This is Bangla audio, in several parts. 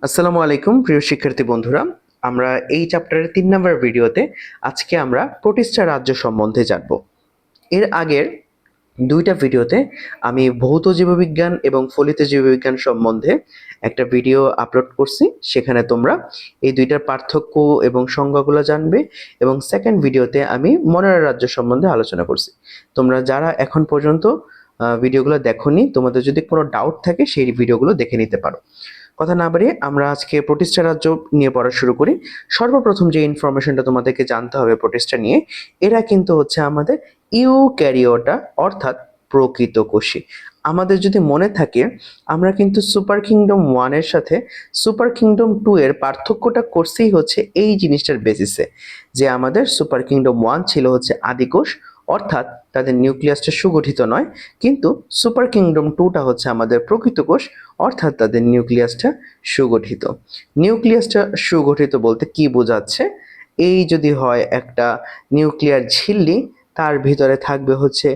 আসসালামু আলাইকুম প্রিয় শিক্ষার্থী বন্ধুরা। আমরা এই চ্যাপ্টারের ৩ নম্বর ভিডিওতে আজকে আমরা প্রতিষ্ঠা রাজ্য সম্বন্ধে জানব। এর আগের ২টা ভিডিওতে আমি ভৌত জীববিজ্ঞান এবং ফলিত জীববিজ্ঞান সম্বন্ধে একটা ভিডিও আপলোড করছি। সেখানে তোমরা এই ২টার পার্থক্য এবং সংজ্ঞাগুলো জানবে, এবং সেকেন্ড ভিডিওতে আমি মনোরা রাজ্য সম্বন্ধে আলোচনা করছি। তোমরা যারা এখন পর্যন্ত ভিডিওগুলো দেখোনি, তোমাদের যদি কোনো ডাউট থাকে সেই ভিডিওগুলো দেখে নিতে পারো। কথা না বাড়িয়ে আমরা আজকে প্রতিষ্ঠা রাজ্য নিয়ে পড়া শুরু করি। সর্বপ্রথম যে ইনফরমেশনটা তোমাদেরকে জানতে হবে প্রতিষ্ঠা নিয়ে, এরা কিন্তু হচ্ছে আমাদের ইউক্যারিওটা অর্থাৎ প্রকৃত কোষী। আমাদের যদি মনে থাকে, আমরা কিন্তু সুপার কিংডম 1 এর সাথে সুপার কিংডম 2 এর পার্থক্যটা করছেই হচ্ছে এই জিনিসটার বেসিসে, যে আমাদের সুপার কিংডম 1 ছিল হচ্ছে আদিকোষ, অর্থাৎ তাদের নিউক্লিয়াসটা সুগঠিত নয়, কিন্তু সুপার কিংডম 2টা হচ্ছে আমাদের প্রকৃত কোষ, অর্থাৎ তাদের নিউক্লিয়াসটা সুগঠিত। নিউক্লিয়াসটা সুগঠিত বলতে কি বোঝাচ্ছে? এই যদি হয় একটা নিউক্লিয়ার ঝিল্লি, তার ভিতরে থাকবে হচ্ছে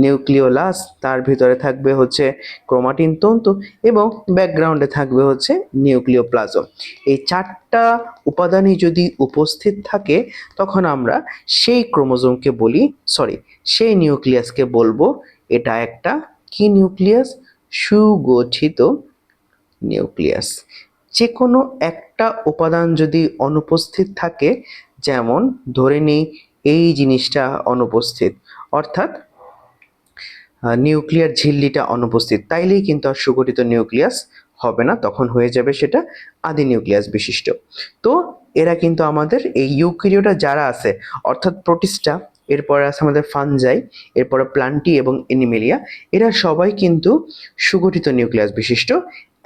নিউক্লিওলাস, তার ভিতরে থাকবে হচ্ছে ক্রোমাটিন তন্তু, এবং ব্যাকগ্রাউন্ডে থাকবে হচ্ছে নিউক্লিওপ্লাজম। এই 4টা উপাদানই যদি উপস্থিত থাকে, তখন আমরা সেই ক্রোমোজোমকে বলি, সেই নিউক্লিয়াসকে বলবো এটা একটা কি নিউক্লিয়াস? সুগঠিত নিউক্লিয়াস। যে কোনো একটা উপাদান যদি অনুপস্থিত থাকে, যেমন ধরে নিই এই জিনিসটা অনুপস্থিত, অর্থাৎ নিউক্লিয়ার ঝিল্লিটা অনুপস্থিত, তাইলেই কিন্তু আর সুগঠিত নিউক্লিয়াস হবে না, তখন হয়ে যাবে সেটা আদি নিউক্লিয়াস বিশিষ্ট। তো এরা কিন্তু আমাদের এই ইউক্যারিওটা যারা আছে, অর্থাৎ প্রোটিস্টা, এরপরে আছে আমাদের ফানজাই, এরপরে প্লান্টি এবং এনিমেলিয়া, এরা সবাই কিন্তু সুগঠিত নিউক্লিয়াস বিশিষ্ট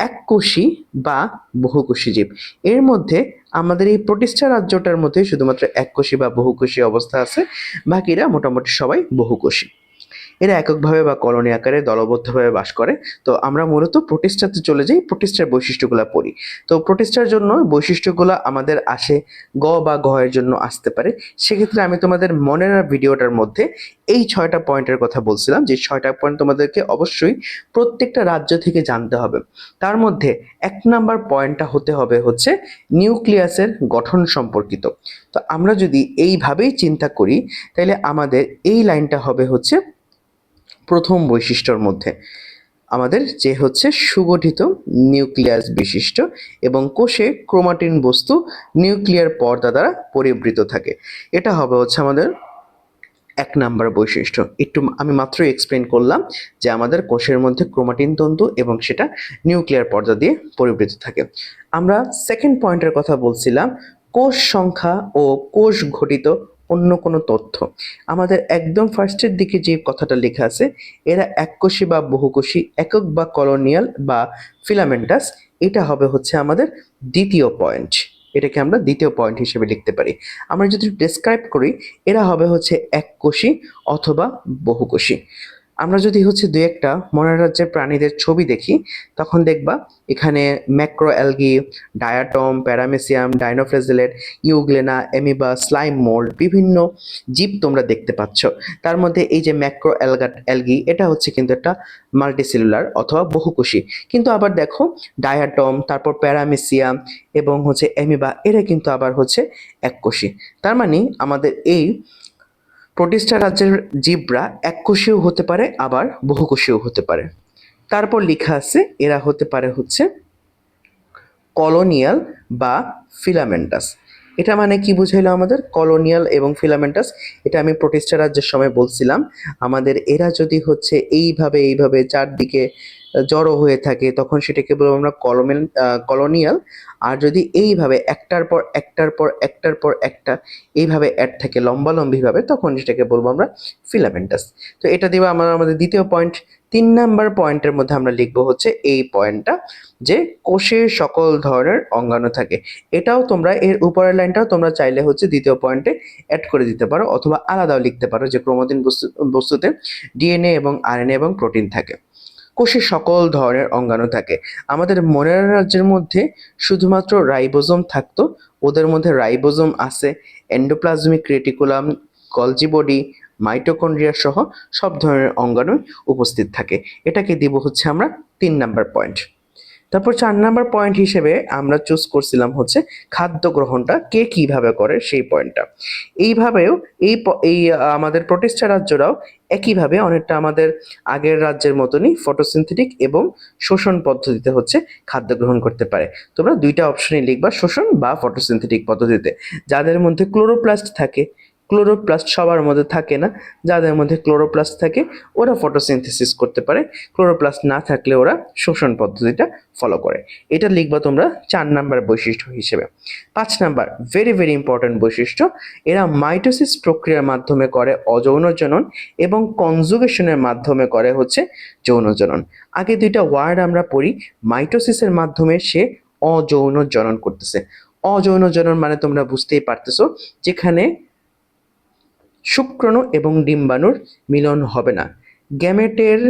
এককোষী বা বহুকোষী জীব। এর মধ্যে আমাদের এই প্রোটিস্টা রাজ্যটার মধ্যে শুধুমাত্র এককোষী বা বহুকোষী অবস্থা আছে, বাকিরা মোটামুটি সবাই বহুকোষী। এরা এককভাবে বা কলোনি আকারে দলবদ্ধভাবে বাস করে। তো আমরা মূলত প্রোটিস্টাতে চলে যাই, প্রোটিস্টার বৈশিষ্ট্যগুলো পড়ি। তো প্রোটিস্টার জন্য বৈশিষ্ট্যগুলো আমাদের আসে গ বা ঘ এর জন্য আসতে পারে। সেক্ষেত্রে আমি তোমাদের মনের ভিডিওটার মধ্যে এই 6টা পয়েন্টের কথা বলছিলাম, যে 6টা পয়েন্ট তোমাদেরকে অবশ্যই প্রত্যেকটা রাজ্য থেকে জানতে হবে। তার মধ্যে 1 নাম্বার পয়েন্টটা হতে হবে হচ্ছে নিউক্লিয়াসের গঠন সম্পর্কিত। তো আমরা যদি এইভাবেই চিন্তা করি, তাহলে আমাদের এই লাইনটা হবে হচ্ছে প্রথম বৈশিষ্ট্যর মধ্যে, আমাদের যে হচ্ছে সুগঠিত নিউক্লিয়াস বিশিষ্ট এবং কোষে ক্রোমাটিন বস্তু নিউক্লিয়ার পর্দা দ্বারা পরিবৃত থাকে। এটা হবে হচ্ছে আমাদের 1 নাম্বার বৈশিষ্ট্য। একটু আমি মাত্রই এক্সপ্লেন করলাম যে আমাদের কোষের মধ্যে ক্রোমাটিন তন্তু এবং সেটা নিউক্লিয়ার পর্দা দিয়ে পরিবৃত থাকে। আমরা সেকেন্ড পয়েন্টের কথা বলছিলাম, কোষ সংখ্যা ও কোষ ঘটিত অন্য কোনো তথ্য। আমাদের একদম ফার্স্টের দিকে যে কথাটা লেখা আছে, এরা এককোষী বা বহুকোষী, একক বা কলোনিয়াল বা ফিলামেন্টাস, এটা হবে হচ্ছে আমাদের দ্বিতীয় পয়েন্ট। এটাকে আমরা দ্বিতীয় পয়েন্ট হিসেবে লিখতে পারি। আমরা যদি ডেসক্রাইব করি, এরা হবে হচ্ছে এককোষী অথবা বহুকোষী। আমরা যদি হচ্ছে দুই একটা মনের রাজ্যের প্রাণীদের ছবি দেখি, তখন দেখবা এখানে macro algae, diatom, paramecium, dinoflagellate, euglena, amoeba, slime mould, বিভিন্ন জীব তোমরা দেখতে পাচ্ছ। তার মধ্যে এই যে ম্যাক্রো অ্যালগি, এটা হচ্ছে কিন্তু একটা মাল্টিসেলুলার অথবা বহুকোষী। কিন্তু আবার দেখো ডায়াটম, তারপর প্যারামেসিয়াম এবং হচ্ছে এমিবা, এরা কিন্তু আবার হচ্ছে এককোষী। তার মানে আমাদের এই প্রোটিস্টা রাজ্যের জীবরা এককোষীয় হতে পারে, আবার বহুকোষীয় হতে পারে। তারপর লেখা আছে এরা হতে পারে হচ্ছে কলোনিয়াল বা ফিলামেন্টাস। এটা মানে কি বুঝাইলো আমাদের কলোনিয়াল এবং ফিলামেন্টাস? এটা আমি প্রোটিস্টা রাজ্যের সময় বলছিলাম, আমাদের এরা যদি হচ্ছে এইভাবে চারদিকে জড়ো হয়ে থাকে, তখন সেটাকে বলবো আমরা কলোনিয়াল। আর যদি এইভাবে একটার পর একটা এইভাবে অ্যাড থাকে লম্বালম্বিভাবে, তখন সেটাকে বলবো আমরা ফিলামেন্টাস। তো এটা দিব আমাদের দ্বিতীয় পয়েন্ট। 3 নাম্বার পয়েন্টের মধ্যে আমরা লিখবো হচ্ছে এই পয়েন্টটা, যে কোষে সকল ধরনের অঙ্গাণু থাকে। এটাও তোমরা এর উপরের লাইনটাও তোমরা চাইলে হচ্ছে দ্বিতীয় পয়েন্টে অ্যাড করে দিতে পারো, অথবা আলাদাও লিখতে পারো যে ক্রোমাটিন বস্তুতে ডিএনএ এবং আরএনএ এবং প্রোটিন থাকে। কোষে সকল ধরনের অঙ্গাণু থাকে। আমাদের মনের রাজ্যের মধ্যে শুধুমাত্র রাইবোজোম থাকতো, ওদের মধ্যে রাইবোজোম আছে, endoplasmic reticulum, Golgi body, mitochondria সহ সব ধরনের অঙ্গাণু উপস্থিত থাকে। এটাকে দিব হচ্ছে আমরা 3 নাম্বার পয়েন্ট। তারপর 4 নাম্বার পয়েন্ট হিসেবে আমরা চুজ করছিলাম হচ্ছে খাদ্য গ্রহণটা কে কিভাবে করে সেই পয়েন্টটা। এইভাবেও আমাদের প্রতিষ্ঠা রাজ্যরাও একইভাবে অনেকটা আমাদের আগের রাজ্যের মতনই ফটোসিনথেটিক এবং শোষণ পদ্ধতিতে হচ্ছে খাদ্য গ্রহণ করতে পারে। তোমরা 2টা অপশনই লিখবা, শোষণ বা ফটোসিনথেটিক পদ্ধতিতে। যাদের মধ্যে ক্লোরোপ্লাস্ট থাকে, ক্লোরোপ্লাস্ট সবার মধ্যে থাকে না, যাদের মধ্যে ক্লোরোপ্লাস্ট থাকে ওরা ফটোসিনথেসিস করতে পারে, ক্লোরোপ্লাস্ট না থাকলে ওরা শোষণ পদ্ধতিটা ফলো করে। এটা লিখবা তোমরা 4 নাম্বার বৈশিষ্ট্য হিসেবে। 5 নাম্বার ভেরি ভেরি ইম্পর্টেন্ট বৈশিষ্ট্য, এরা মাইটোসিস প্রক্রিয়ার মাধ্যমে করে অযৌন জনন এবং কনজুগেশনের মাধ্যমে করে হচ্ছে যৌন জনন। আগে 2টা ওয়ার্ড আমরা পড়ি, মাইটোসিসের মাধ্যমে সে অযৌন জনন করতেছে। অযৌন জনন মানে তোমরা বুঝতেই পারতেছো, যেখানে শুক্রাণু এবং ডিম্বাণুর মিলন হবে না, গ্যামেটের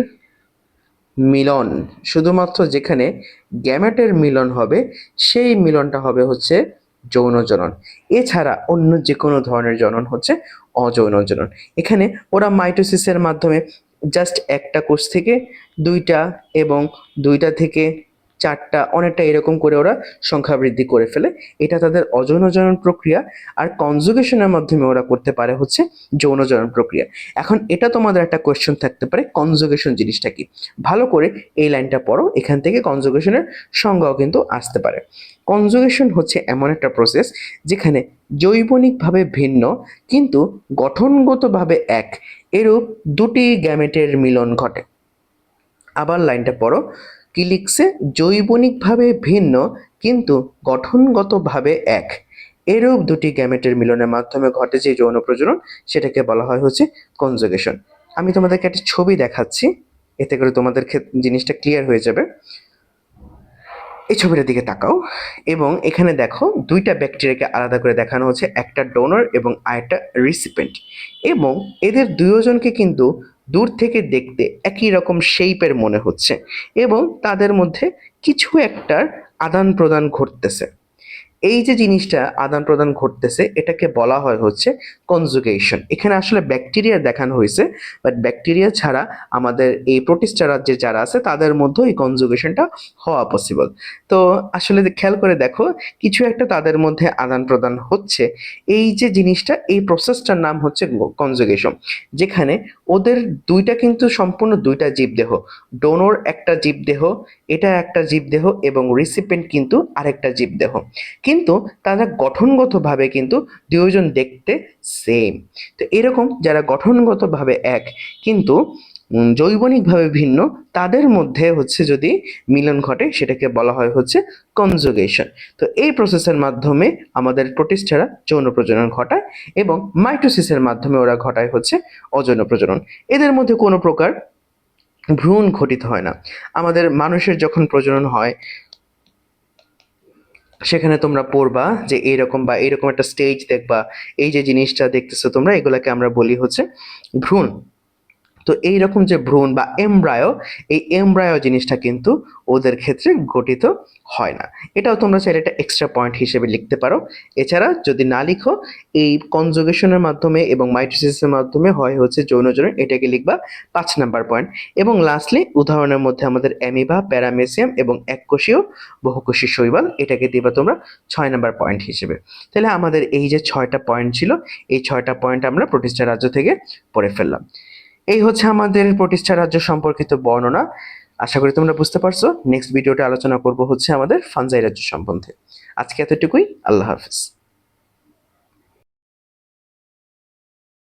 মিলন, শুধুমাত্র যেখানে গ্যামেটের মিলন হবে সেই মিলনটা হবে হচ্ছে যৌন জনন। এছাড়া অন্য যে কোনো ধরনের জনন হচ্ছে অযৌন জনন। এখানে ওরা মাইটোসিসের মাধ্যমে জাস্ট একটা কোষ থেকে 2টা এবং 2টা থেকে 4টা অনেকটা এরকম করে ওরা সংখ্যা বৃদ্ধি করে ফেলে, এটা তাদের অযৌন জনন প্রক্রিয়া। আর কনজুগেশনের মাধ্যমে ওরা করতে পারে হচ্ছে যৌন জনন প্রক্রিয়া। এখন এটা তোমাদের একটা কোয়েশ্চেন থাকতে পারে, কনজুগেশন জিনিসটা কি? ভালো করে এই লাইনটা পড়ো, এখান থেকে কনজুগেশনের সংজ্ঞাও কিন্তু আসতে পারে। কনজুগেশন হচ্ছে এমন একটা প্রসেস যেখানে জৈবনিকভাবে ভিন্ন কিন্তু গঠনগতভাবে এক এরূপ 2টি গ্যামেটের মিলন ঘটে। আবার লাইনটা পড়ো, কি লিখছে? জৈবনিকভাবে ভিন্ন কিন্তু গঠনগতভাবে এক এরূপ 2টি গ্যামেটের মিলনের মাধ্যমে ঘটে যে যৌন প্রজনন, সেটাকে বলা হয় হচ্ছে কনজুগেশন। আমি তোমাদেরকে একটা ছবি দেখাচ্ছি, এতে করে তোমাদের জিনিসটা ক্লিয়ার হয়ে যাবে। এই ছবিটার দিকে তাকাও এবং এখানে দেখো 2টা ব্যাকটেরিয়াকে আলাদা করে দেখানো হচ্ছে, একটা ডোনর এবং আরেকটা রিসিপেন্ট, এবং এদের দুজনকে কিন্তু দূর থেকে দেখতে একই রকম শেপের মনে হচ্ছে এবং তাদের মধ্যে কিছু একটার আদান প্রদান ঘটতেছে। এই যে জিনিসটা আদান প্রদান ঘটতেছে এটাকে বলা হয় হচ্ছে কনজুগেশন। এখানে আসলে ব্যাকটেরিয়া দেখানো হয়েছে, বাট ব্যাকটেরিয়া ছাড়া আমাদের এই প্রোটিস্টা রাজ্যে যারা আছে তাদের মধ্যেও এই কনজুগেশনটা হওয়া পসিবল। তো আসলে খেয়াল করে দেখো কিছু একটা তাদের মধ্যে আদান প্রদান হচ্ছে, এই যে জিনিসটা, এই প্রসেসটার নাম হচ্ছে কনজুগেশন। যেখানে ওদের 2টা কিন্তু সম্পূর্ণ 2টা জীবদেহ, ডোনর একটা জীবদেহ, এটা একটা জীবদেহ এবং রিসিপেন্ট কিন্তু আরেকটা জীবদেহ, কিন্তু তারা গঠনগতভাবে কিন্তু 2জন দেখতে সেম। তো এরকম যারা গঠনগতভাবে এক কিন্তু জৈবনিকভাবে ভিন্ন, তাদের মধ্যে হচ্ছে যদি মিলন ঘটে সেটাকে বলা হয় হচ্ছে কনজুগেশন। তো এই প্রসেসের মাধ্যমে আমাদের প্রোটিস্টারা যৌন প্রজনন ঘটায় এবং মাইটোসিসের মাধ্যমে ওরা ঘটায় হচ্ছে অযৌন প্রজনন। এদের মধ্যে কোনো প্রকার ভ্রূণ ঘটিত হয় না। আমাদের মানুষের যখন প্রজনন হয় সেখানে তোমরা পড়বা যে এইরকম বা এইরকম একটা স্টেজ দেখবা, এই যে জিনিসটা দেখতেছো তোমরা, এগুলাকে আমরা বলি হচ্ছে ভ্রূণ। তো এইরকম যে ভ্রূণ বা এমব্রায়ো, এই এমব্রায়ো জিনিসটা কিন্তু ওদের ক্ষেত্রে গঠিত হয় না। এটাও তোমরা চাইলে একটা এক্সট্রা পয়েন্ট হিসেবে লিখতে পারো। এছাড়া যদি না লিখো, এই কনজুগেশনের মাধ্যমে এবং মাইটোসিসের মাধ্যমে হয় হচ্ছে যৌন জনন, এটাকে লিখবা 5 নাম্বার পয়েন্ট। এবং লাস্টলি উদাহরণের মধ্যে আমাদের অ্যামিবা, প্যারামেসিয়াম এবং এককোষীয় বহুকোষী শৈবাল, এটাকে দিবা তোমরা 6 নাম্বার পয়েন্ট হিসেবে। তাহলে আমাদের এই যে 6টা পয়েন্ট ছিল, এই 6টা পয়েন্ট আমরা প্রতিষ্ঠা রাজ্য থেকে পড়ে ফেললাম। এই হচ্ছে আমাদের প্রতিষ্ঠা রাজ্য সম্পর্কিত বর্ণনা। আশা করি তোমরা বুঝতে পারছো। নেক্সট ভিডিওতে আলোচনা করব হচ্ছে আমাদের ফানজাই রাজ্য সম্বন্ধে। আজকে এতটুকুই, আল্লাহ হাফেজ।